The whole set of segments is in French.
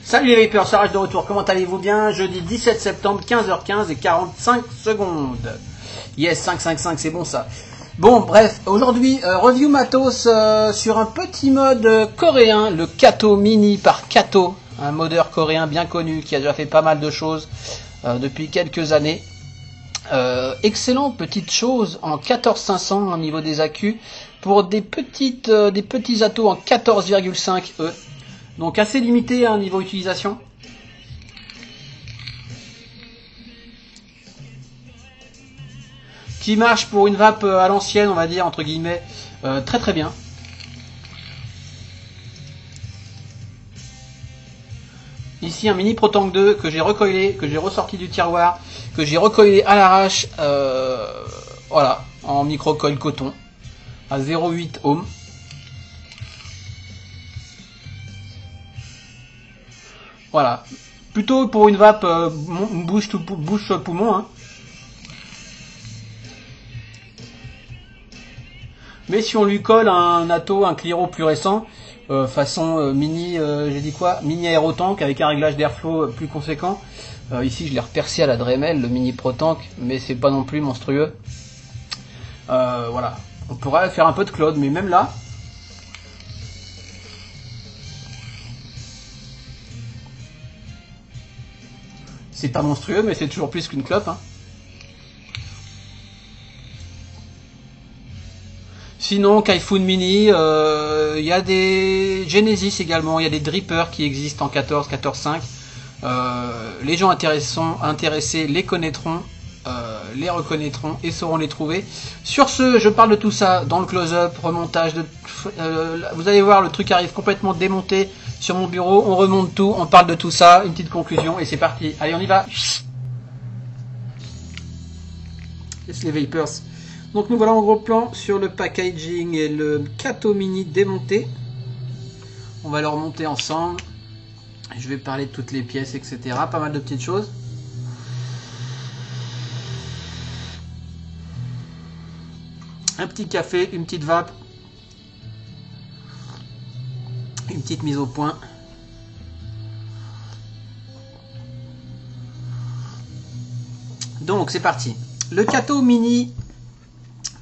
Salut les Vapers, ça reste de retour, comment allez-vous bien? Jeudi 17 septembre, 15h15 et 45 secondes. Yes, 555, c'est bon ça. Bon, bref, aujourd'hui, review matos sur un petit mode coréen, le Kato Mini par Kato, un modeur coréen bien connu qui a déjà fait pas mal de choses depuis quelques années. Excellent petite chose en 14500 au niveau des accus pour des petits atos en 14,5 E. Donc assez limité à un niveau utilisation. Qui marche pour une vape à l'ancienne, on va dire, entre guillemets, très très bien. Ici un mini Pro Tank 2 que j'ai recoilé, que j'ai ressorti du tiroir, que j'ai recoilé à l'arrache, voilà, en micro-coil coton, à 0,8 ohms. Voilà, plutôt pour une vape bouche poumon. Hein. Mais si on lui colle un Atto, un Cliro plus récent, façon mini, j'ai dit quoi, mini aérotank avec un réglage d'airflow plus conséquent. Ici je l'ai repercé à la Dremel, le mini Pro Tank, mais c'est pas non plus monstrueux. Voilà, on pourrait faire un peu de cloud, mais même là. C'est pas monstrueux, mais c'est toujours plus qu'une clope. Hein. Sinon, Kaifun Mini, il y a des Genesis également, il y a des drippers qui existent en 14, 14.5. Les gens intéressés les connaîtront, les reconnaîtront et sauront les trouver. Sur ce, je parle de tout ça dans le close-up, remontage. Vous allez voir, le truc arrive complètement démonté sur mon bureau. On remonte tout, on parle de tout ça, une petite conclusion et c'est parti. Allez, on y va. Laisse les Vapers. Donc nous voilà en gros plan sur le packaging et le Kato Mini démonté. On va le remonter ensemble. Je vais parler de toutes les pièces, etc. Pas mal de petites choses. Un petit café, une petite vape. Une petite mise au point. Donc c'est parti. Le Kato Mini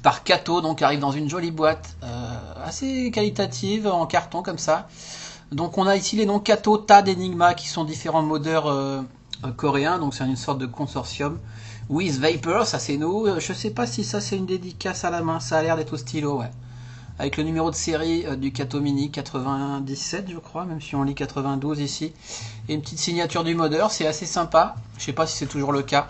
par Kato, donc arrive dans une jolie boîte assez qualitative en carton comme ça. Donc on a ici les noms Kato, TAD, Enigma qui sont différents modeurs coréens, donc c'est une sorte de consortium. With Vapor, ça c'est nous. Je sais pas si ça c'est une dédicace à la main, ça a l'air d'être au stylo, ouais. Avec le numéro de série du Kato Mini 97 je crois, même si on lit 92 ici. Et une petite signature du modeur, c'est assez sympa. Je sais pas si c'est toujours le cas.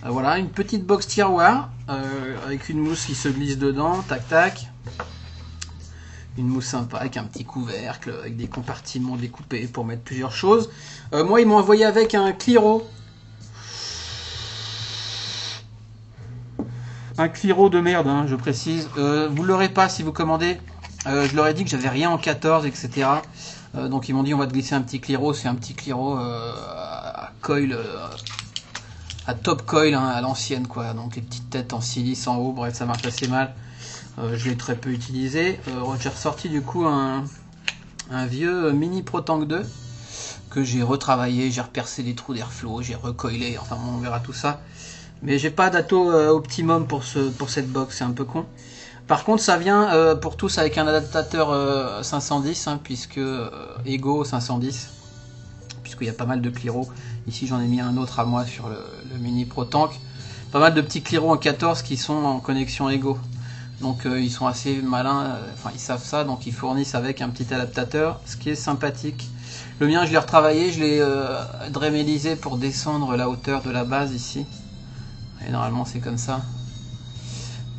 Voilà, une petite box tiroir avec une mousse qui se glisse dedans, tac tac. Une mousse sympa avec un petit couvercle, avec des compartiments découpés pour mettre plusieurs choses. Moi, ils m'ont envoyé avec un Cliro. Un Cliro de merde, hein, je précise. Vous l'aurez pas si vous commandez. Je leur ai dit que j'avais rien en 14, etc. Donc ils m'ont dit on va te glisser un petit Cliro. C'est un petit Cliro à coil... à top coil hein, à l'ancienne quoi, donc les petites têtes en silice en haut, bref ça marche assez mal, je l'ai très peu utilisé. J'ai ressorti du coup un vieux mini Pro Tank 2 que j'ai retravaillé, j'ai repercé les trous d'airflow, j'ai recoilé, enfin on verra tout ça, mais j'ai pas d'Atto optimum pour cette box, c'est un peu con. Par contre ça vient pour tous avec un adaptateur 510 hein, puisque Ego 510, puisqu'il y a pas mal de Cliro. Ici j'en ai mis un autre à moi sur le mini Pro Tank. Pas mal de petits Cliro en 14 qui sont en connexion Ego. Donc ils sont assez malins, enfin ils savent ça, donc ils fournissent avec un petit adaptateur, ce qui est sympathique. Le mien je l'ai retravaillé, je l'ai dremelisé pour descendre la hauteur de la base ici. Et normalement c'est comme ça.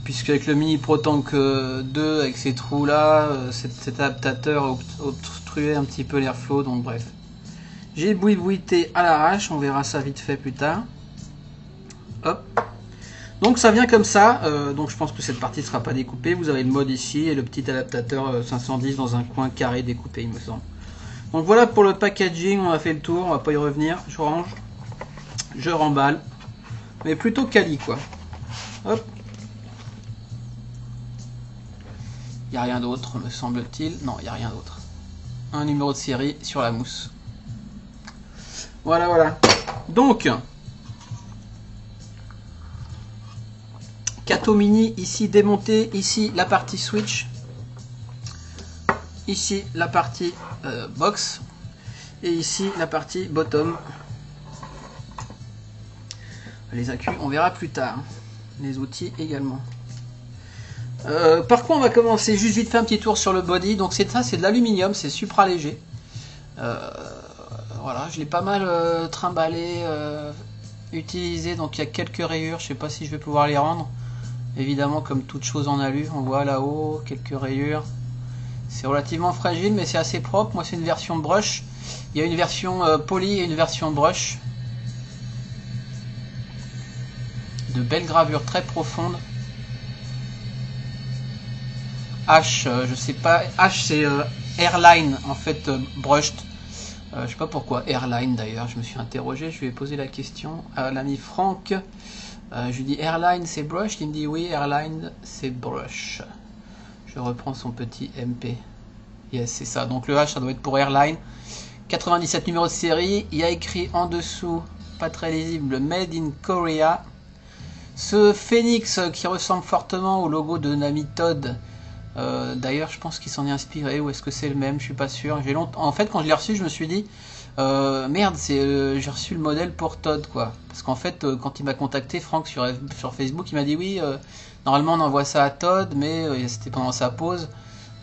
puisque avec le Mini Pro Tank 2 avec ces trous là, cet adaptateur obstruait un petit peu l'airflow, donc bref. J'ai boui-bouyté à l'arrache, on verra ça vite fait plus tard. Hop. Donc ça vient comme ça, donc je pense que cette partie ne sera pas découpée. Vous avez le mode ici et le petit adaptateur 510 dans un coin carré découpé, il me semble. Donc voilà pour le packaging, on a fait le tour, on va pas y revenir. Je range, je remballe, mais plutôt quali quoi. Hop. Il n'y a rien d'autre, me semble-t-il. Non, il n'y a rien d'autre. Un numéro de série sur la mousse. Voilà, voilà. Donc, Kato Mini, ici démonté, ici la partie switch, ici la partie box, et ici la partie bottom. Les accus, on verra plus tard. Les outils également. Par quoi on va commencer? Juste vite fait un petit tour sur le body. Donc c'est ça, c'est de l'aluminium, c'est supra léger. Voilà, je l'ai pas mal trimballé, utilisé. Donc il y a quelques rayures, je sais pas si je vais pouvoir les rendre. Évidemment, comme toute chose en alu, on voit là-haut quelques rayures. C'est relativement fragile, mais c'est assez propre. Moi, c'est une version brush. Il y a une version poly et une version brush. De belles gravures très profondes. H, je sais pas. H, c'est Airline, en fait, brushed. Je sais pas pourquoi Airline d'ailleurs. Je me suis interrogé. Je lui ai posé la question à l'ami Franck. Je lui dis Airline c'est brush, il me dit oui, Airline c'est brush. Je reprends son petit MP. Yes, c'est ça. Donc le H ça doit être pour Airline. 97 numéro de série. Il y a écrit en dessous, pas très lisible, Made in Korea. Ce phénix qui ressemble fortement au logo de Nami Todd. D'ailleurs, je pense qu'il s'en est inspiré, ou est-ce que c'est le même, je suis pas sûr. En fait, quand je l'ai reçu, je me suis dit merde, j'ai reçu le modèle pour Todd quoi. Parce qu'en fait, quand il m'a contacté, Franck sur Facebook, il m'a dit oui, normalement on envoie ça à Todd, mais c'était pendant sa pause.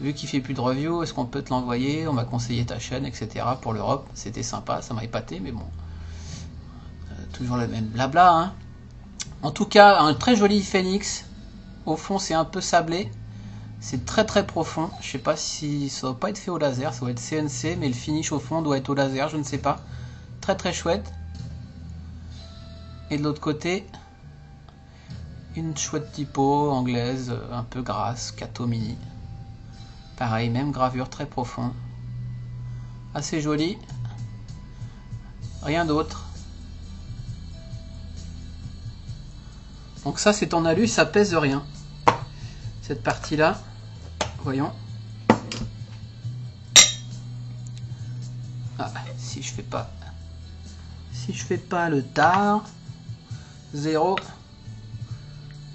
Vu qu'il fait plus de review, est-ce qu'on peut te l'envoyer? On m'a conseillé ta chaîne, etc. pour l'Europe. C'était sympa, ça m'a épaté, mais bon. Toujours le même blabla, hein. En tout cas, un très joli phénix. Au fond, c'est un peu sablé. C'est très très profond. Je sais pas si ça doit pas être fait au laser, ça doit être CNC, mais le finish au fond doit être au laser, je ne sais pas. Très très chouette. Et de l'autre côté, une chouette typo anglaise, un peu grasse, Kato Mini. Pareil, même gravure très profonde. Assez jolie. Rien d'autre. Donc ça c'est en alu, ça pèse rien. Cette partie là. Voyons. Ah, si je fais pas le tard, 0,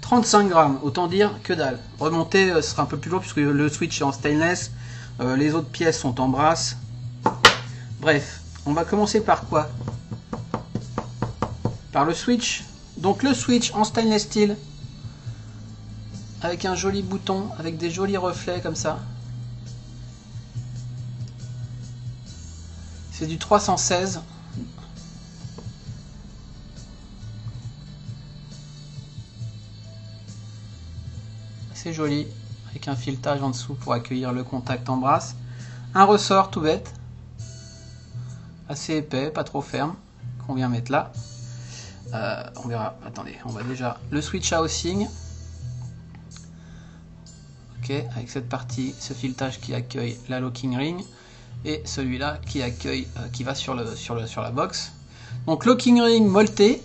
35 grammes, autant dire que dalle. Remonter ce sera un peu plus lourd puisque le switch est en stainless, les autres pièces sont en brasse. Bref, on va commencer par quoi? Par le switch. Donc le switch en stainless steel. Avec un joli bouton, avec des jolis reflets comme ça. C'est du 316. C'est joli, avec un filetage en dessous pour accueillir le contact en brasse. Un ressort tout bête. Assez épais, pas trop ferme, qu'on vient mettre là. On verra, attendez, on va déjà... Le switch housing. Avec cette partie, ce filetage qui accueille la locking ring et celui-là qui accueille, qui va sur la box. Donc locking ring molletée,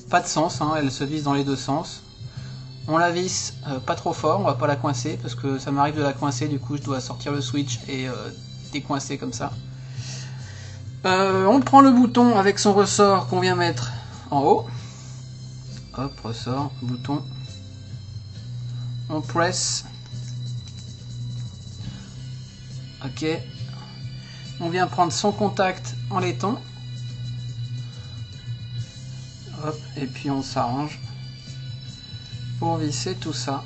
pas de sens, hein, elle se visse dans les deux sens. On la visse pas trop fort, on va pas la coincer parce que ça m'arrive de la coincer, du coup je dois sortir le switch et décoincer comme ça. On prend le bouton avec son ressort qu'on vient mettre en haut. Hop, ressort, bouton. On presse. Ok. On vient prendre son contact en laiton. Hop, et puis on s'arrange pour visser tout ça.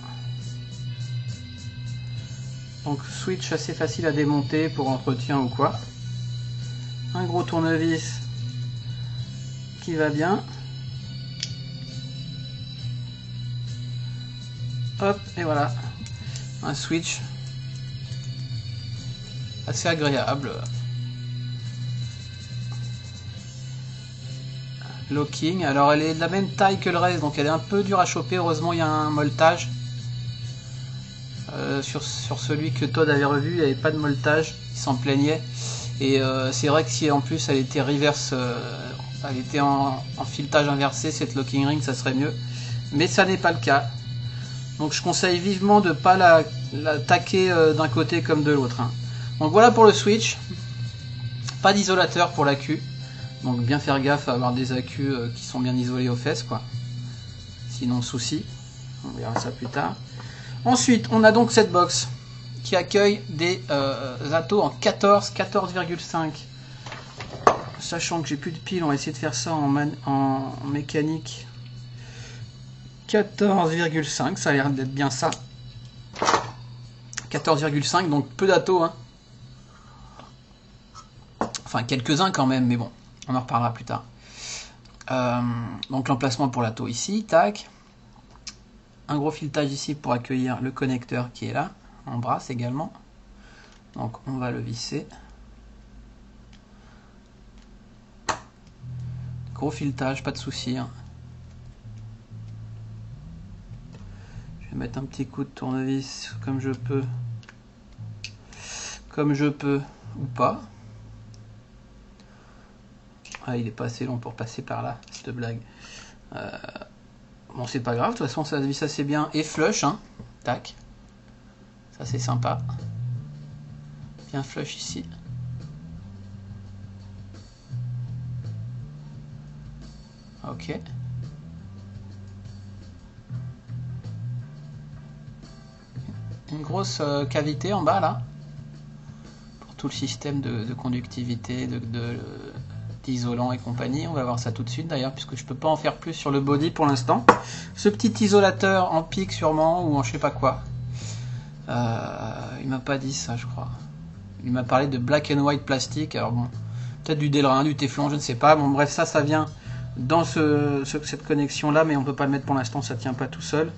Donc switch assez facile à démonter pour entretien ou quoi. Un gros tournevis qui va bien. Hop, et voilà. Un switch assez agréable. Locking, alors elle est de la même taille que le reste, donc elle est un peu dure à choper. Heureusement il y a un molletage. Sur celui que Todd avait revu, il n'y avait pas de molletage, il s'en plaignait. Et c'est vrai que si en plus elle était reverse, elle était en filetage inversé, cette locking ring, ça serait mieux. Mais ça n'est pas le cas. Donc je conseille vivement de ne pas la taquer d'un côté comme de l'autre. Hein. Donc voilà pour le switch. Pas d'isolateur pour l'accu. Donc bien faire gaffe à avoir des accus qui sont bien isolés aux fesses, quoi. Sinon souci. On verra ça plus tard. Ensuite, on a donc cette box qui accueille des Zato en 14,5. Sachant que j'ai plus de piles, on va essayer de faire ça en mécanique. 14,5, ça a l'air d'être bien ça. 14,5, donc peu d'Ato, hein. Enfin, quelques-uns quand même, mais bon, on en reparlera plus tard. Donc l'emplacement pour l'Ato ici, tac. Un gros filetage ici pour accueillir le connecteur qui est là, en brasse également. Donc on va le visser. Gros filetage, pas de souci. Hein. Je vais mettre un petit coup de tournevis comme je peux. Comme je peux ou pas. Ah, il est pas assez long pour passer par là, cette blague. Bon, c'est pas grave, de toute façon ça se visse assez bien. Et flush, hein. Tac. Ça c'est sympa. Bien flush ici. Ok. Une grosse cavité en bas là. Pour tout le système de conductivité, d'isolant et compagnie. On va voir ça tout de suite d'ailleurs, puisque je peux pas en faire plus sur le body pour l'instant. Ce petit isolateur en pic sûrement, ou en je sais pas quoi. Il m'a pas dit ça, je crois. Il m'a parlé de black and white plastique. Alors bon, peut-être du Delrin, du Teflon, je ne sais pas. Bon bref, ça vient dans cette connexion là, mais on peut pas le mettre pour l'instant, ça tient pas tout seul.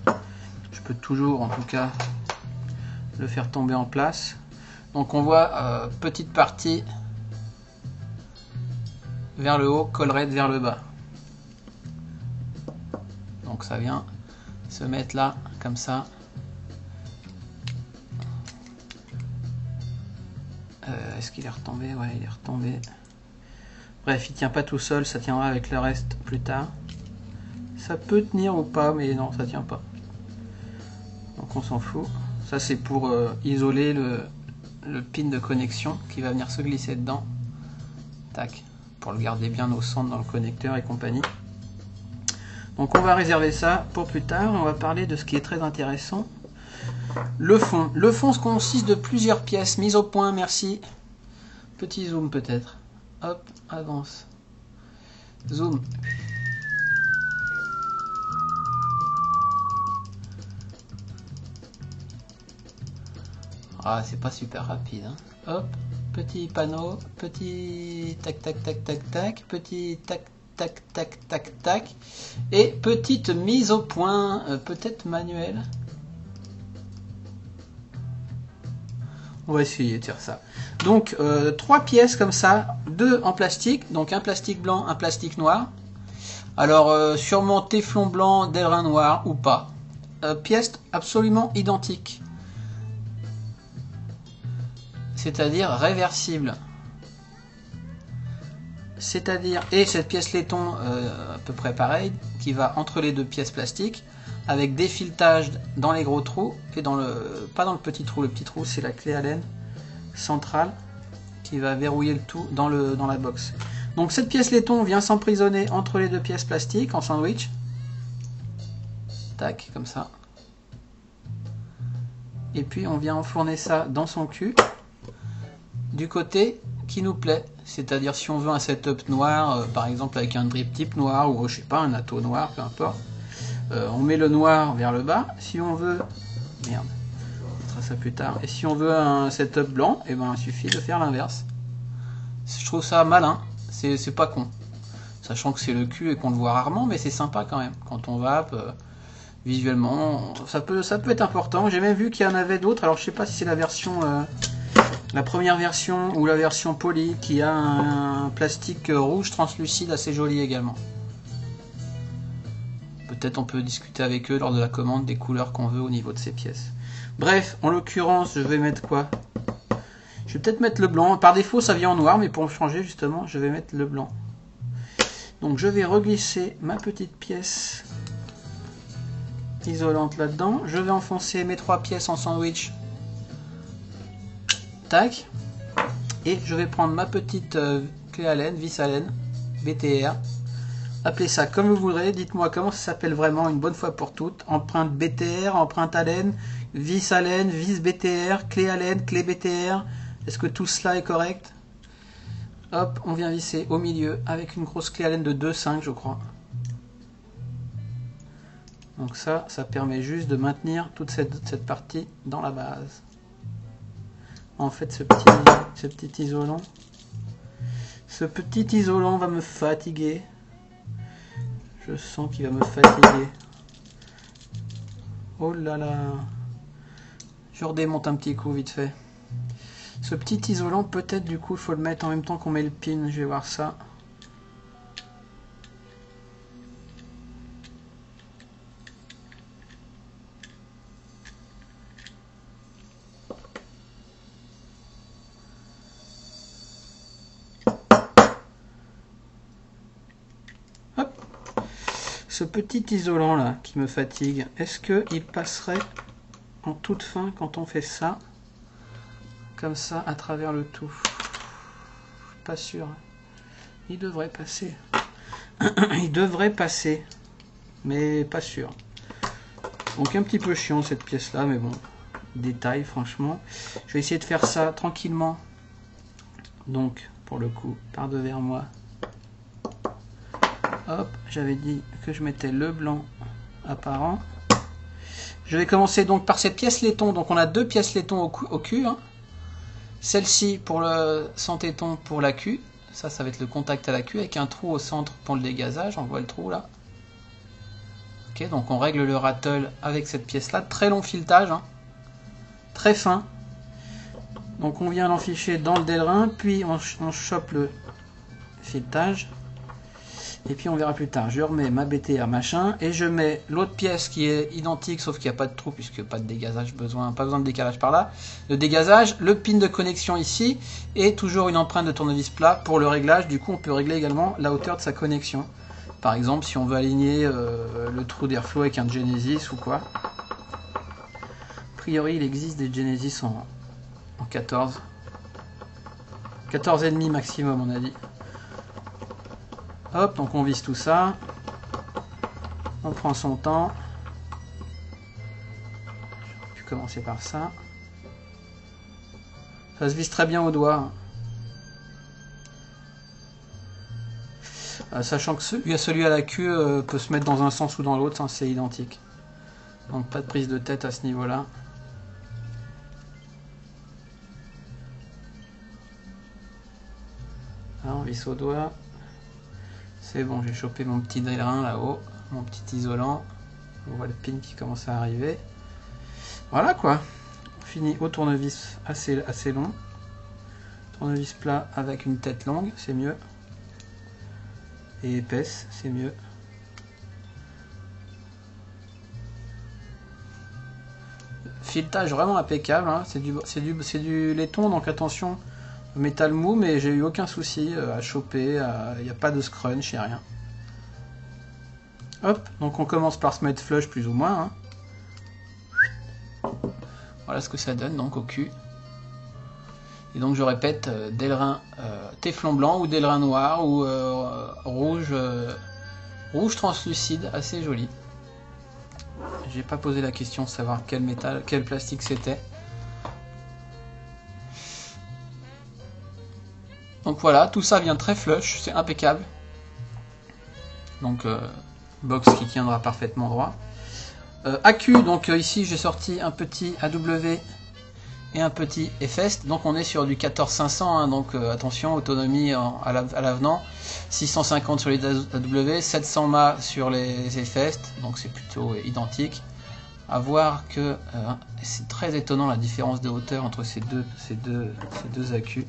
Je peux toujours en tout cas le faire tomber en place. Donc on voit petite partie vers le haut, collerette vers le bas. Donc ça vient se mettre là, comme ça. Est-ce qu'il est retombé? Ouais, il est retombé. Bref, il tient pas tout seul, ça tiendra avec le reste plus tard. Ça peut tenir ou pas, mais non, ça tient pas. Donc on s'en fout. Ça c'est pour isoler le pin de connexion qui va venir se glisser dedans. Tac. Pour le garder bien au centre dans le connecteur et compagnie. Donc on va réserver ça pour plus tard. On va parler de ce qui est très intéressant. Le fond. Le fond se consiste de plusieurs pièces mises au point, merci. Petit zoom peut-être. Hop, avance. Zoom. Ah, c'est pas super rapide. Hein. Hop, petit panneau, petit tac tac tac tac tac, petit tac tac tac tac tac, et petite mise au point, peut-être manuelle. On va essayer de faire ça. Donc 3 pièces comme ça, 2 en plastique, donc un plastique blanc, un plastique noir. Alors sûrement Teflon blanc, Delrin noir ou pas. Pièces absolument identiques. C'est-à-dire réversible. C'est-à-dire, et cette pièce laiton à peu près pareil, qui va entre les deux pièces plastiques, avec des filetages dans les gros trous, et pas dans le petit trou c'est la clé Allen centrale, qui va verrouiller le tout dans la box. Donc cette pièce laiton vient s'emprisonner entre les deux pièces plastiques en sandwich. Tac, comme ça. Et puis on vient enfourner ça dans son cul, du côté qui nous plaît, c'est-à-dire si on veut un setup noir, par exemple avec un drip tip noir ou je sais pas un Ato noir, peu importe, on met le noir vers le bas. Si on veut, merde, on mettra ça plus tard. Et si on veut un setup blanc, et ben il suffit de faire l'inverse. Je trouve ça malin, c'est pas con, sachant que c'est le cul et qu'on le voit rarement, mais c'est sympa quand même. Quand on vape, visuellement, ça peut être important. J'ai même vu qu'il y en avait d'autres. Alors je sais pas si c'est la version, la première version ou la version poly qui a un plastique rouge translucide assez joli également. Peut-être on peut discuter avec eux lors de la commande des couleurs qu'on veut au niveau de ces pièces. Bref, en l'occurrence, je vais mettre quoi? Je vais peut-être mettre le blanc. Par défaut, ça vient en noir, mais pour le changer, justement, je vais mettre le blanc. Donc, je vais reglisser ma petite pièce isolante là-dedans. Je vais enfoncer mes 3 pièces en sandwich. Tac. Et je vais prendre ma petite clé à laine, vis à laine, BTR. Appelez ça comme vous voudrez. Dites-moi comment ça s'appelle vraiment une bonne fois pour toutes. Empreinte BTR, empreinte à laine, vis à laine, vis BTR, clé à laine, clé BTR. Est-ce que tout cela est correct? Hop, on vient visser au milieu avec une grosse clé à laine de 2,5 je crois. Donc ça permet juste de maintenir toute cette partie dans la base. En fait, ce petit isolant va me fatiguer. Je sens qu'il va me fatiguer. Oh là là. Je redémonte un petit coup vite fait. Ce petit isolant, peut-être du coup, il faut le mettre en même temps qu'on met le pin. Je vais voir ça. Ce petit isolant là qui me fatigue, est-ce qu'il passerait en toute fin quand on fait ça, comme ça à travers le tout? Pas sûr. Il devrait passer. Il devrait passer, mais pas sûr. Donc un petit peu chiant cette pièce là, mais bon, détail franchement. Je vais essayer de faire ça tranquillement. Donc pour le coup, par devers moi. Hop, j'avais dit que je mettais le blanc apparent. Je vais commencer donc par cette pièce laiton. Donc on a 2 pièces laiton au cul. Hein. Celle-ci pour le sans téton pour la queue. Ça va être le contact à la queue avec un trou au centre pour le dégazage. On voit le trou là. Ok, donc on règle le rattle avec cette pièce-là. Très long filetage, hein. Très fin. Donc on vient l'enficher dans le délerin, puis on chope le filetage. Et puis on verra plus tard. Je remets ma BTR machin et je mets l'autre pièce qui est identique sauf qu'il n'y a pas de trou puisque pas de dégazage pas besoin de décalage par là. Le dégazage, le pin de connexion ici et toujours une empreinte de tournevis plat pour le réglage. Du coup on peut régler également la hauteur de sa connexion. Par exemple si on veut aligner le trou d'airflow avec un Genesis ou quoi. A priori il existe des Genesis en 14. 14,5 maximum on a dit. Hop, donc on visse tout ça. On prend son temps. Je vais commencer par ça. Ça se visse très bien au doigt. Sachant que celui à la queue peut se mettre dans un sens ou dans l'autre, hein, c'est identique. Donc pas de prise de tête à ce niveau-là. On visse au doigt. C'est bon, j'ai chopé mon petit délerin là-haut, mon petit isolant. On voit le pin qui commence à arriver. Voilà quoi. Fini au tournevis assez long. Tournevis plat avec une tête longue, c'est mieux. Et épaisse, c'est mieux. Filetage vraiment impeccable, hein. C'est du laiton, donc attention. Métal mou, mais j'ai eu aucun souci à choper, il n'y a pas de scrunch, il n'y a rien. Hop, donc on commence par se mettre flush plus ou moins. Hein. Voilà ce que ça donne donc au cul. Et donc je répète, délerin téflon blanc ou délerin noir ou rouge translucide, assez joli. J'ai pas posé la question de savoir quel métal, quel plastique c'était. Donc voilà, tout ça vient très flush, c'est impeccable. Donc box qui tiendra parfaitement droit. AQ, donc ici j'ai sorti un petit AW et un petit Efest. Donc on est sur du 14500, hein, donc attention, autonomie à l'avenant, 650 sur les AW, 700 mAh sur les Efest, donc c'est plutôt identique. À voir que c'est très étonnant la différence de hauteur entre ces deux accus.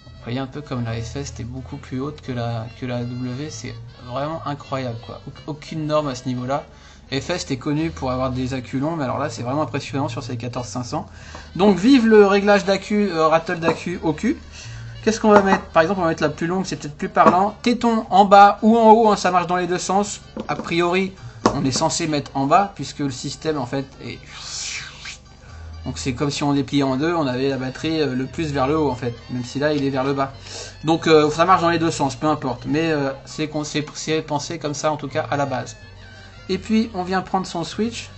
Vous voyez un peu comme la Efest est beaucoup plus haute que la AW, c'est vraiment incroyable quoi. Aucune norme à ce niveau-là. Efest est connu pour avoir des accus longs, mais alors là c'est vraiment impressionnant sur ces 14500. Donc vive le réglage d'accu, rattle d'accu au cul. Qu'est-ce qu'on va mettre? Par exemple on va mettre la plus longue, c'est peut-être plus parlant. Téton en bas ou en haut, hein, ça marche dans les deux sens. A priori on est censé mettre en bas puisque le système en fait est... Donc c'est comme si on dépliait en deux, on avait la batterie le plus vers le haut en fait, même si là il est vers le bas. Donc ça marche dans les deux sens, peu importe, mais c'est pensé comme ça en tout cas à la base. Et puis on vient prendre son switch,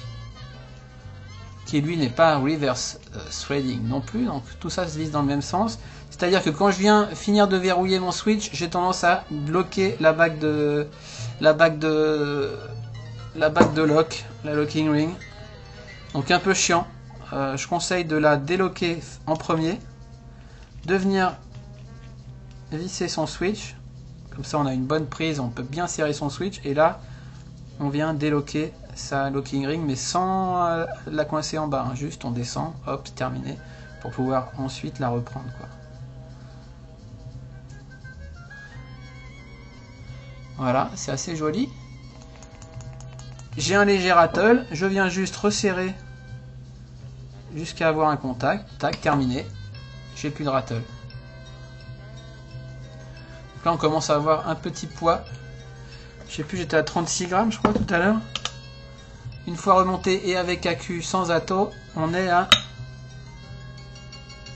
qui lui n'est pas reverse threading non plus, donc tout ça se vise dans le même sens. C'est-à-dire que quand je viens finir de verrouiller mon switch, j'ai tendance à bloquer la bague de lock, la locking ring. Donc un peu chiant. Je conseille de la déloquer en premier, de venir visser son switch, comme ça on a une bonne prise, on peut bien serrer son switch, et là on vient déloquer sa locking ring, mais sans la coincer en bas, hein. Juste on descend, hop, terminé, pour pouvoir ensuite la reprendre quoi. Voilà, c'est assez joli. J'ai un léger rattle, je viens juste resserrer jusqu'à avoir un contact, tac, terminé, j'ai plus de rattle. Donc là on commence à avoir un petit poids, je sais plus, j'étais à 36 grammes je crois tout à l'heure. Une fois remonté et avec accu sans atto, on est à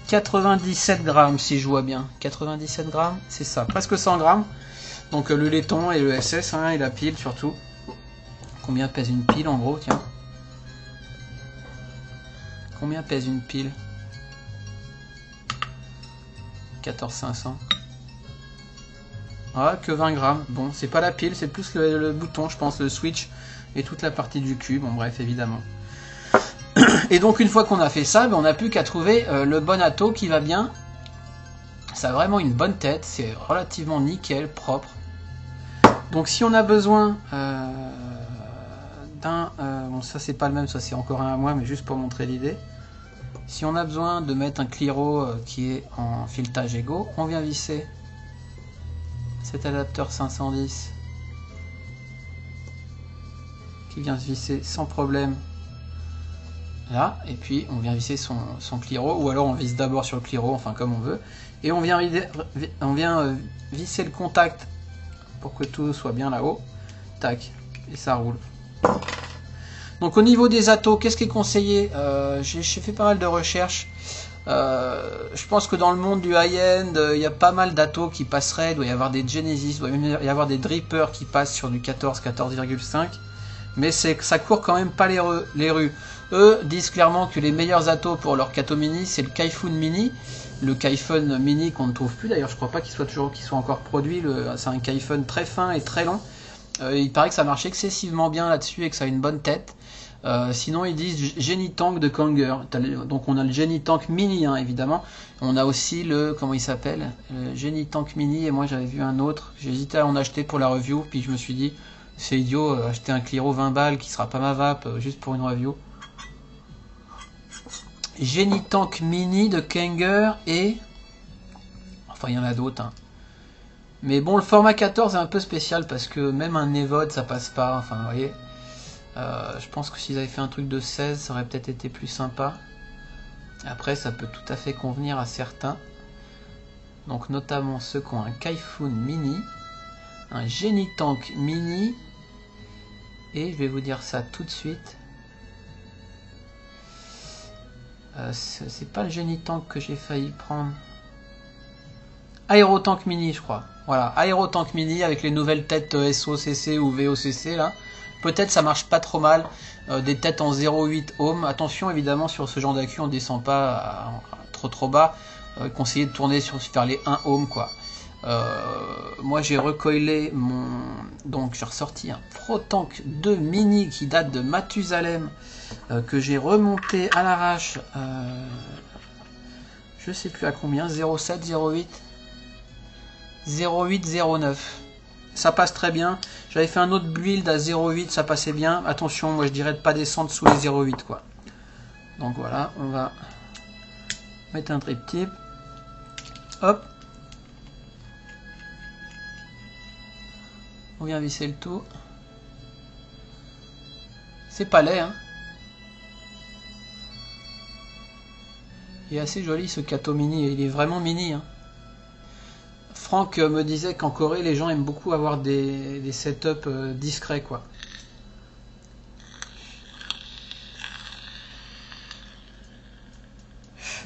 97 grammes si je vois bien. 97 grammes, c'est ça, presque 100 grammes. Donc le laiton et le SS, hein, et la pile surtout. Combien pèse une pile en gros, tiens? Combien pèse une pile? 14500. Ah, que 20 grammes. Bon, c'est pas la pile, c'est plus le bouton, je pense, le switch et toute la partie du cube. Bon, bref, évidemment. Et donc, une fois qu'on a fait ça, ben, on n'a plus qu'à trouver le bon atto qui va bien. Ça a vraiment une bonne tête, c'est relativement nickel, propre. Donc, si on a besoin bon, ça c'est pas le même, ça c'est encore un à moi, mais juste pour montrer l'idée. Si on a besoin de mettre un Cliro qui est en filetage égaux, on vient visser cet adapteur 510 qui vient se visser sans problème là, et puis on vient visser son Cliro, ou alors on visse d'abord sur le Cliro, enfin comme on veut, et on vient visser le contact pour que tout soit bien là-haut, tac, et ça roule. Donc au niveau des attos, qu'est-ce qui est conseillé? J'ai fait pas mal de recherches. Je pense que dans le monde du high-end, il y a pas mal d'attos qui passeraient. Il doit y avoir des Genesis, il doit même y avoir des drippers qui passent sur du 14, 14,5. Mais ça court quand même pas les rues. Eux disent clairement que les meilleurs attos pour leur Kato Mini, c'est le Kaifun Mini. Le Kaifun Mini qu'on ne trouve plus d'ailleurs, je crois pas qu'il soit encore produit. C'est un Kaifun très fin et très long. Il paraît que ça marche excessivement bien là-dessus et que ça a une bonne tête. Sinon ils disent Genitank de Kanger. Donc on a le Genitank Mini, hein, évidemment. On a aussi le, comment il s'appelle, le Genitank Mini, et moi j'avais vu un autre. J'ai hésité à en acheter pour la review, puis je me suis dit c'est idiot, acheter un Cliro 20 balles qui sera pas ma vape juste pour une review. Genitank Mini de Kanger, et enfin il y en a d'autres, hein. Mais bon, le format 14 est un peu spécial parce que même un Nevod ça passe pas, enfin vous voyez. Je pense que s'ils avaient fait un truc de 16, ça aurait peut-être été plus sympa. Après, ça peut tout à fait convenir à certains. Donc notamment ceux qui ont un Kaifun Mini, un Genitank Mini, et je vais vous dire ça tout de suite. C'est pas le Genitank que j'ai failli prendre. Aerotank Mini, je crois. Voilà, Aerotank Mini avec les nouvelles têtes SOCC ou VOCC là. Peut-être ça marche pas trop mal, des têtes en 0,8 ohm. Attention évidemment sur ce genre d'accu, on descend pas trop bas. Conseiller de tourner vers les 1 ohm quoi. Moi j'ai recoilé mon... Donc j'ai ressorti un Pro Tank 2 mini qui date de Mathusalem, que j'ai remonté à l'arrache, je sais plus à combien, 0,7, 0,8, 0,8, 0,9. Ça passe très bien. J'avais fait un autre build à 0,8, ça passait bien. Attention, moi je dirais de pas descendre sous les 0,8 quoi. Donc voilà, on va mettre un triptyque. Hop. On vient visser le tout. C'est pas laid, hein. Il est assez joli ce Kato mini, il est vraiment mini, hein. Franck me disait qu'en Corée, les gens aiment beaucoup avoir des setups discrets, quoi.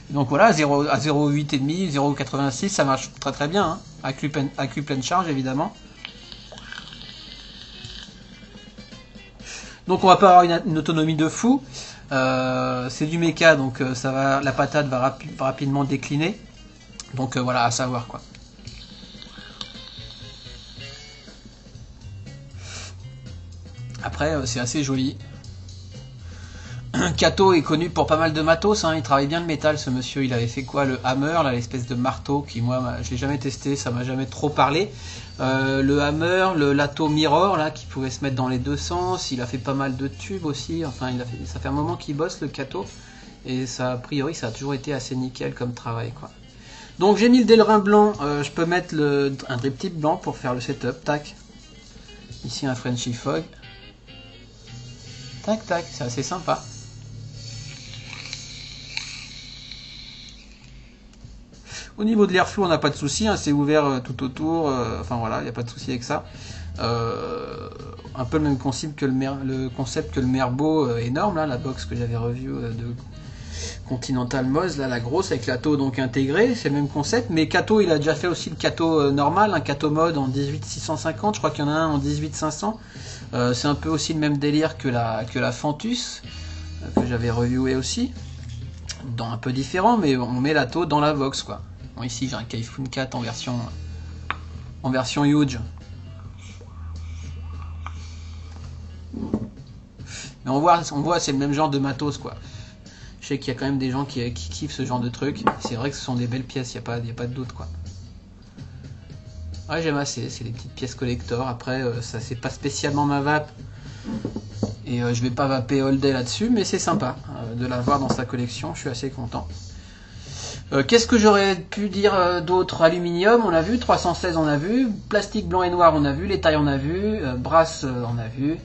Donc voilà, à 0,8,5, 0,86, ça marche très très bien, hein. Accu pleine charge, évidemment. Donc on va pas avoir une autonomie de fou. C'est du méca, donc ça va, la patate va rapidement décliner. Donc voilà, à savoir quoi. Après, c'est assez joli. Kato est connu pour pas mal de matos, hein. Il travaille bien le métal, ce monsieur. Il avait fait quoi? Le hammer, là, l'espèce de marteau qui, moi, je l'ai jamais testé, ça m'a jamais trop parlé. Le hammer, le lato mirror, là, qui pouvait se mettre dans les deux sens. Il a fait pas mal de tubes aussi. Enfin, ça fait un moment qu'il bosse, le Kato. Et ça, a priori, ça a toujours été assez nickel comme travail, quoi. Donc, j'ai mis le Delrin blanc. Je peux mettre un drip tip blanc pour faire le setup. Tac. Ici, un Frenchy Fog. Tac, tac. C'est assez sympa. Au niveau de l'airflow, on n'a pas de souci, hein, c'est ouvert tout autour, enfin voilà, il n'y a pas de souci avec ça. Un peu le même concept que le Merbo énorme, là, la box que j'avais revue de Continental Moz, là, la grosse avec la Kato donc intégrée, c'est le même concept, mais Kato il a déjà fait aussi le Kato normal, un Kato mode en 18650, je crois qu'il y en a un en 18500. C'est un peu aussi le même délire que la Fantus, que j'avais reviewé aussi, dans un peu différent, mais on met la Kato dans la box quoi. Bon, ici j'ai un Kaifun 4 en version huge. Mais on voit c'est le même genre de matos quoi. Je sais qu'il y a quand même des gens qui kiffent ce genre de truc. C'est vrai que ce sont des belles pièces, il n'y a pas de doute quoi. Ouais, j'aime assez, c'est des petites pièces collector. Après, ça c'est pas spécialement ma vape. Et je vais pas vaper all day là-dessus, mais c'est sympa de l'avoir dans sa collection, je suis assez content. Qu'est-ce que j'aurais pu dire d'autre? Aluminium, on a vu, 316 on a vu, plastique blanc et noir on a vu, les tailles on a vu, brasse on a vu.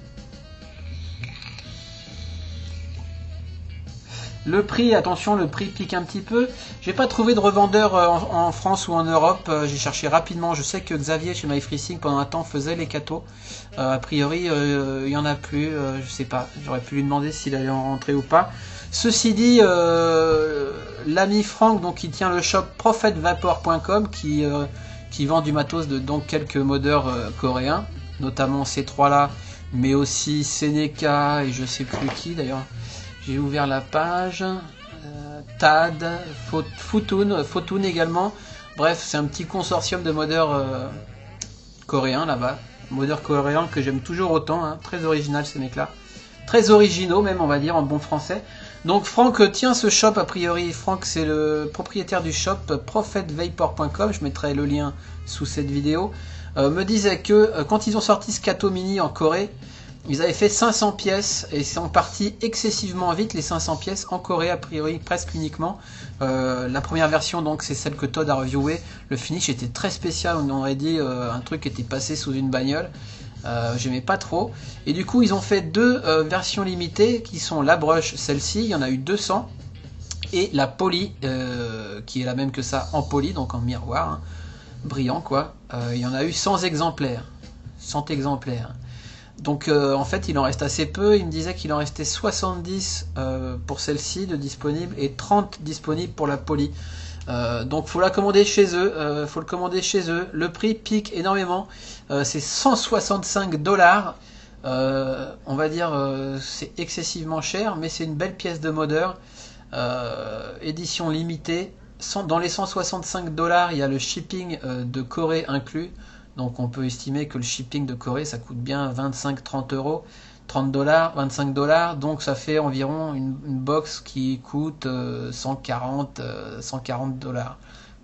Le prix, attention, le prix pique un petit peu. J'ai pas trouvé de revendeur en France ou en Europe. J'ai cherché rapidement. Je sais que Xavier chez MyFreeSync pendant un temps faisait les Kato. A priori, il y en a plus. Je sais pas. J'aurais pu lui demander s'il allait en rentrer ou pas. Ceci dit, l'ami Franck, donc qui tient le shop prophetvapor.com, qui vend du matos de donc quelques modeurs coréens, notamment ces trois là, mais aussi Seneca et je sais plus qui d'ailleurs. J'ai ouvert la page, TAD, Photune également. Bref, c'est un petit consortium de modeurs coréens là-bas. Modeurs coréens que j'aime toujours autant, hein. Très original ces mecs-là. Très originaux même, on va dire, en bon français. Donc Franck tient ce shop a priori. Franck, c'est le propriétaire du shop prophetvapor.com. Je mettrai le lien sous cette vidéo. Me disait que quand ils ont sorti ce Kato Mini en Corée, ils avaient fait 500 pièces et sont partis excessivement vite les 500 pièces en Corée a priori presque uniquement. La première version donc c'est celle que Todd a reviewé. Le finish était très spécial, on aurait dit un truc qui était passé sous une bagnole. J'aimais pas trop. Et du coup ils ont fait deux versions limitées qui sont la brush, celle-ci, il y en a eu 200. Et la poly qui est la même que ça en poly, donc en miroir, hein, brillant quoi. Il y en a eu 100 exemplaires. 100 exemplaires. Donc en fait il en reste assez peu, il me disait qu'il en restait 70 pour celle-ci de disponibles et 30 disponibles pour la poly. Donc faut la commander chez eux, le prix pique énormément, c'est 165 $, on va dire c'est excessivement cher, mais c'est une belle pièce de modeur, édition limitée, dans les 165 $, il y a le shipping de Corée inclus. Donc on peut estimer que le shipping de Corée, ça coûte bien 25-30 euros. 30 $, 25 $, donc ça fait environ une box qui coûte 140 $,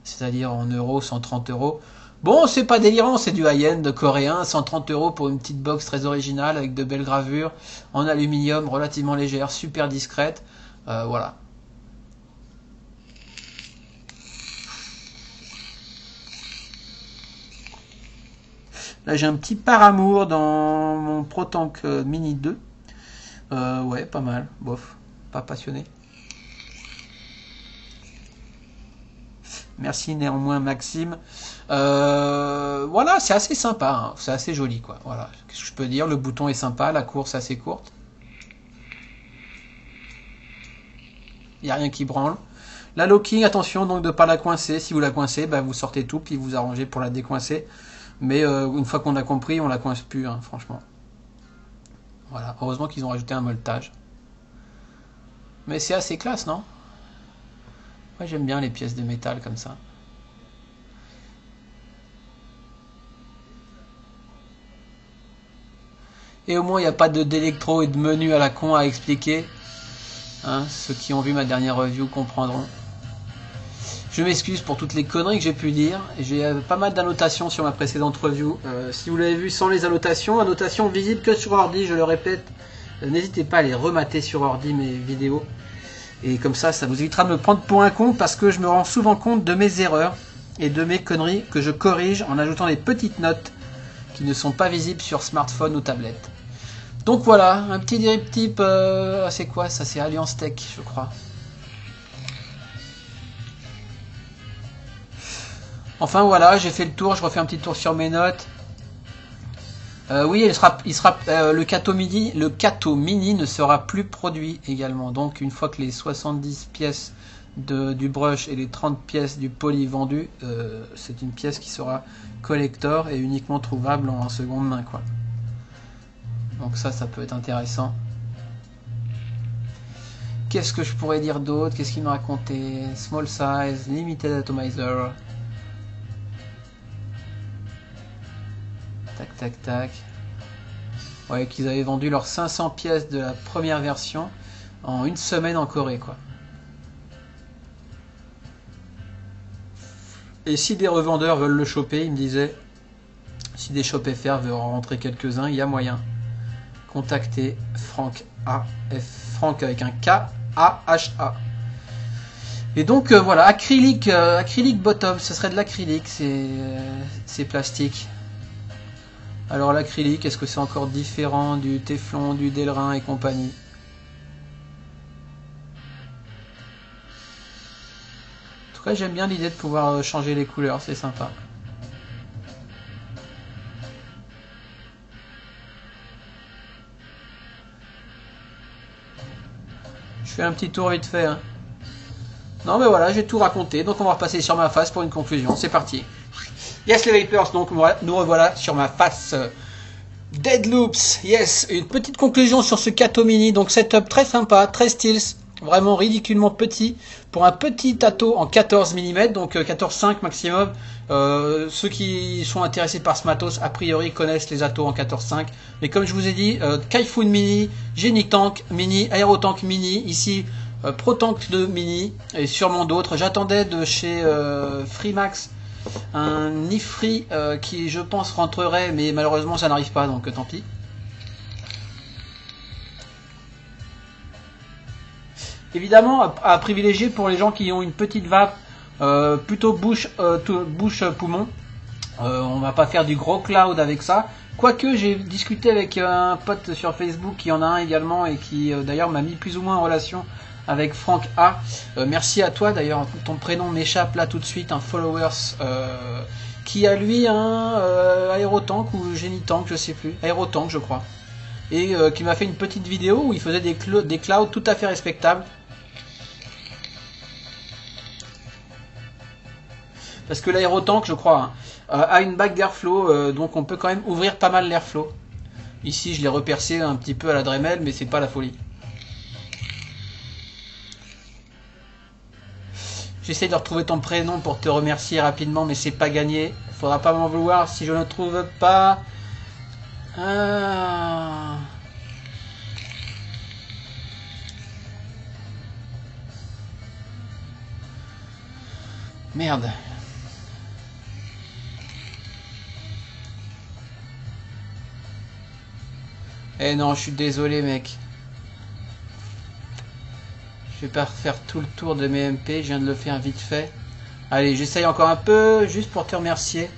c'est-à-dire en euros 130 euros. Bon, c'est pas délirant, c'est du high-end coréen, 130 euros pour une petite box très originale avec de belles gravures en aluminium, relativement légère, super discrète, voilà. Là j'ai un petit par amour dans mon ProTank Mini 2. Ouais, pas mal, bof, pas passionné. Merci néanmoins Maxime. Voilà, c'est assez sympa, hein. C'est assez joli quoi. Voilà, qu'est-ce que je peux dire, le bouton est sympa, la course assez courte. Il n'y a rien qui branle. La locking, attention donc de ne pas la coincer. Si vous la coincez, bah, vous sortez tout puis vous arrangez pour la décoincer. Mais une fois qu'on a compris, on la coince plus, hein, franchement. Voilà, heureusement qu'ils ont rajouté un molletage. Mais c'est assez classe, non? Moi j'aime bien les pièces de métal comme ça. Et au moins il n'y a pas d'électro et de menu à la con à expliquer. Hein, ceux qui ont vu ma dernière review comprendront. Je m'excuse pour toutes les conneries que j'ai pu dire. J'ai pas mal d'annotations sur ma précédente review. Si vous l'avez vu sans les annotations visibles que sur ordi, je le répète. N'hésitez pas à les remater sur ordi mes vidéos. Et comme ça vous évitera de me prendre pour un con parce que je me rends souvent compte de mes erreurs et de mes conneries que je corrige en ajoutant des petites notes qui ne sont pas visibles sur smartphone ou tablette. Donc voilà, un petit drip type, c'est quoi ça? C'est Alliance Tech, je crois. Enfin voilà, j'ai fait le tour, je refais un petit tour sur mes notes. Oui, le Kato Mini ne sera plus produit également. Donc une fois que les 70 pièces du brush et les 30 pièces du poly vendues, c'est une pièce qui sera collector et uniquement trouvable en seconde main, quoi. Donc ça peut être intéressant. Qu'est-ce que je pourrais dire d'autre? Qu'est-ce qu'il me racontait? Small size, limited atomizer. Tac, tac, tac. Ouais, qu'ils avaient vendu leurs 500 pièces de la première version en une semaine en Corée, quoi. Et si des revendeurs veulent le choper, il me disait, si des Shop FR veulent en rentrer quelques-uns, il y a moyen. Contactez Franck A. Franck avec un K, A-H-A. Et donc voilà, acrylique bottom, ce serait de l'acrylique, c'est plastique. Alors l'acrylique, est-ce que c'est encore différent du téflon, du Delrin et compagnie? En tout cas, j'aime bien l'idée de pouvoir changer les couleurs, c'est sympa. Je fais un petit tour vite fait, hein. Non mais voilà, j'ai tout raconté, donc on va repasser sur ma face pour une conclusion, c'est parti. Yes les Vapers, donc nous revoilà sur ma face. Dead Loops, yes, une petite conclusion sur ce Kato Mini, donc setup très sympa, très styles, vraiment ridiculement petit, pour un petit Tato en 14 mm, donc 14,5 maximum. Ceux qui sont intéressés par ce matos, a priori connaissent les Atos en 14,5, mais comme je vous ai dit, Kaifun Mini, Genitank Mini, Aerotank Mini, ici ProTank 2 Mini, et sûrement d'autres. J'attendais de chez Freemax un ifri qui je pense rentrerait, mais malheureusement ça n'arrive pas, donc tant pis. Évidemment à privilégier pour les gens qui ont une petite vape, plutôt bouche poumon. On va pas faire du gros cloud avec ça, quoique j'ai discuté avec un pote sur Facebook qui en a un également et qui d'ailleurs m'a mis plus ou moins en relation avec Franck A. Merci à toi d'ailleurs, ton prénom m'échappe là tout de suite, un followers qui a lui un Aerotank ou Genitank, je sais plus, Aerotank je crois, et qui m'a fait une petite vidéo où il faisait des clouds tout à fait respectables. Parce que l'Aerotank, je crois, hein, a une bague d'airflow, donc on peut quand même ouvrir pas mal l'airflow. Ici je l'ai repercé un petit peu à la Dremel, mais c'est pas la folie. J'essaie de retrouver ton prénom pour te remercier rapidement, mais c'est pas gagné. Faudra pas m'en vouloir si je ne trouve pas. Ah. Merde. Eh non, je suis désolé, mec. Je vais pas refaire tout le tour de mes MP, je viens de le faire vite fait. Allez, j'essaye encore un peu, juste pour te remercier.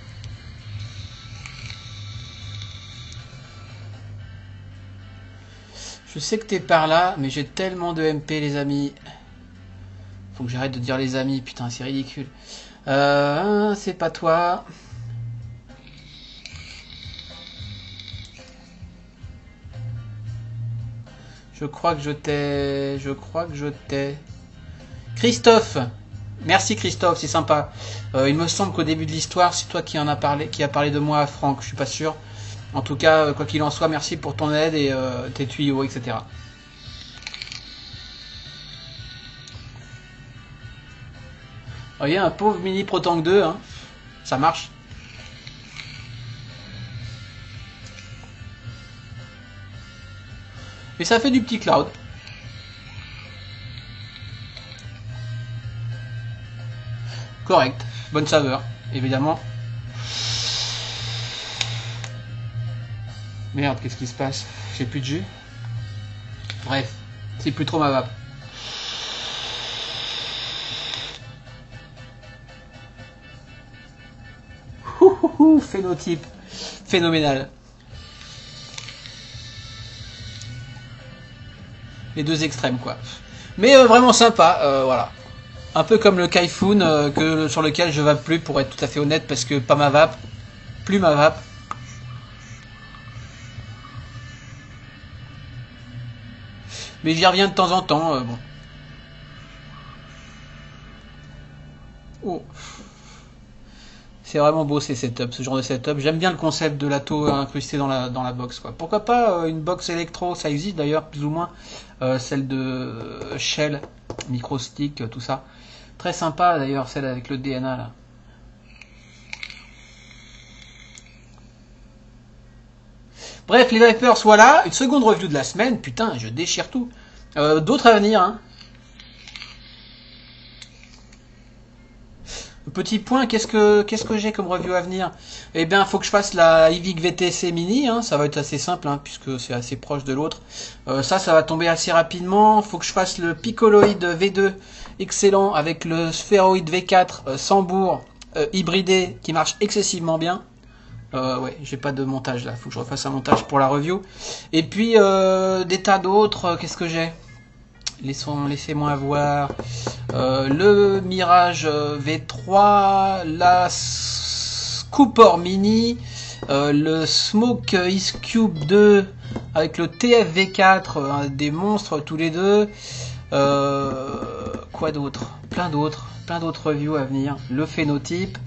Je sais que t'es par là, mais j'ai tellement de MP, les amis. Faut que j'arrête de dire les amis, putain, c'est ridicule. C'est pas toi. Je crois que je t'ai. Christophe. Merci Christophe, c'est sympa. Il me semble qu'au début de l'histoire, c'est toi qui en a parlé, qui a parlé de moi à Franck. Je suis pas sûr. En tout cas, quoi qu'il en soit, merci pour ton aide et tes tuyaux, etc. Vous voyez, un pauvre mini Protank 2, hein. Ça marche. Et ça fait du petit cloud. Correct. Bonne saveur, évidemment. Merde, qu'est-ce qui se passe? J'ai plus de jus. Bref, c'est plus trop ma vape. Phénotype. Phénoménal. Les deux extrêmes, quoi. Mais vraiment sympa, voilà. Un peu comme le Kaifun, sur lequel je vape plus, pour être tout à fait honnête, parce que pas ma vape. Plus ma vape. Mais j'y reviens de temps en temps, bon. Oh. C'est vraiment beau ces setups, ce genre de setup. J'aime bien le concept de l'atto incrusté dans la box, quoi. Pourquoi pas une box électro, ça existe d'ailleurs plus ou moins, celle de Shell, microstick, tout ça. Très sympa d'ailleurs celle avec le DNA là. Bref, les Vipers, voilà, une seconde review de la semaine, putain, je déchire tout. D'autres à venir, hein. Petit point, qu'est-ce que j'ai comme review à venir? Eh bien, faut que je fasse la Ivic VTC Mini, hein, ça va être assez simple, hein, puisque c'est assez proche de l'autre. Ça va tomber assez rapidement. Faut que je fasse le Piccoloid V2, excellent, avec le Spheroid V4 sans bourre, hybridé, qui marche excessivement bien. Ouais, j'ai pas de montage là, faut que je refasse un montage pour la review. Et puis, des tas d'autres, qu'est-ce que j'ai? Laissez-moi voir. Le Mirage V3, la Cooper Mini, le Smoke Ice Cube 2 avec le TF V4, des monstres tous les deux. Quoi d'autre? Plein d'autres reviews à venir. Le phénotype.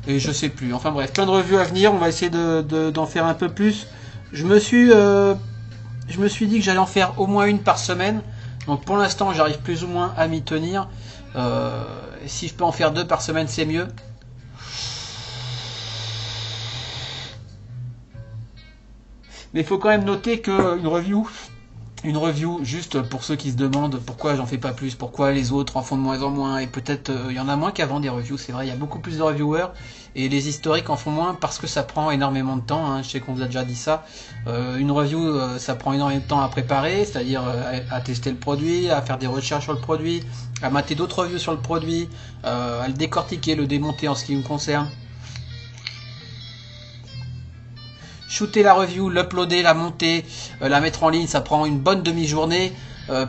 Et je sais plus. Enfin bref, plein de revues à venir. On va essayer d'en faire un peu plus. Je me suis dit que j'allais en faire au moins une par semaine. Donc pour l'instant, j'arrive plus ou moins à m'y tenir. Si je peux en faire 2 par semaine, c'est mieux. Mais il faut quand même noter qu'une review, juste pour ceux qui se demandent pourquoi j'en fais pas plus, pourquoi les autres en font de moins en moins, et peut-être il y en a moins qu'avant des reviews, c'est vrai, il y a beaucoup plus de reviewers, et les historiques en font moins parce que ça prend énormément de temps, hein, je sais qu'on vous a déjà dit ça. Une review, ça prend énormément de temps à préparer, c'est-à-dire à tester le produit, à faire des recherches sur le produit, à mater d'autres reviews sur le produit, à le décortiquer, le démonter en ce qui me concerne. Shooter la review, l'uploader, la monter, la mettre en ligne, ça prend une bonne demi-journée.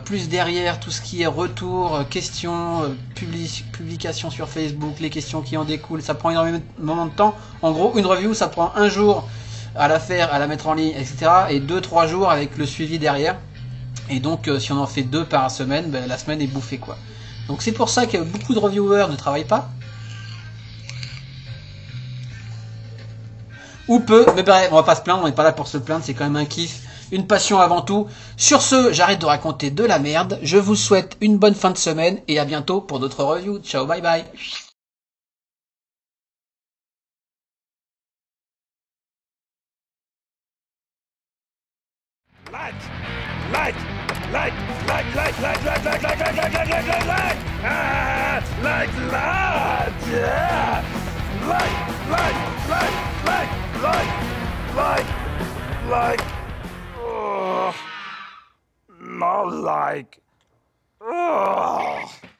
Plus derrière, tout ce qui est retour, questions, publication sur Facebook, les questions qui en découlent, ça prend énormément de temps. En gros, une review, ça prend 1 jour à la faire, à la mettre en ligne, etc. Et 2-3 jours avec le suivi derrière. Et donc, si on en fait 2 par semaine, ben, la semaine est bouffée, quoi. Donc c'est pour ça que beaucoup de reviewers ne travaillent pas. ou peu, mais bref, on va pas se plaindre, on n'est pas là pour se plaindre, c'est quand même un kiff, une passion avant tout. Sur ce, j'arrête de raconter de la merde, je vous souhaite une bonne fin de semaine et à bientôt pour d'autres reviews. Ciao, bye bye. Like, like, like, like, like, like, like, like, like, like, like, like, like, like, like, ah, like, yeah, like, oh, not like, oh.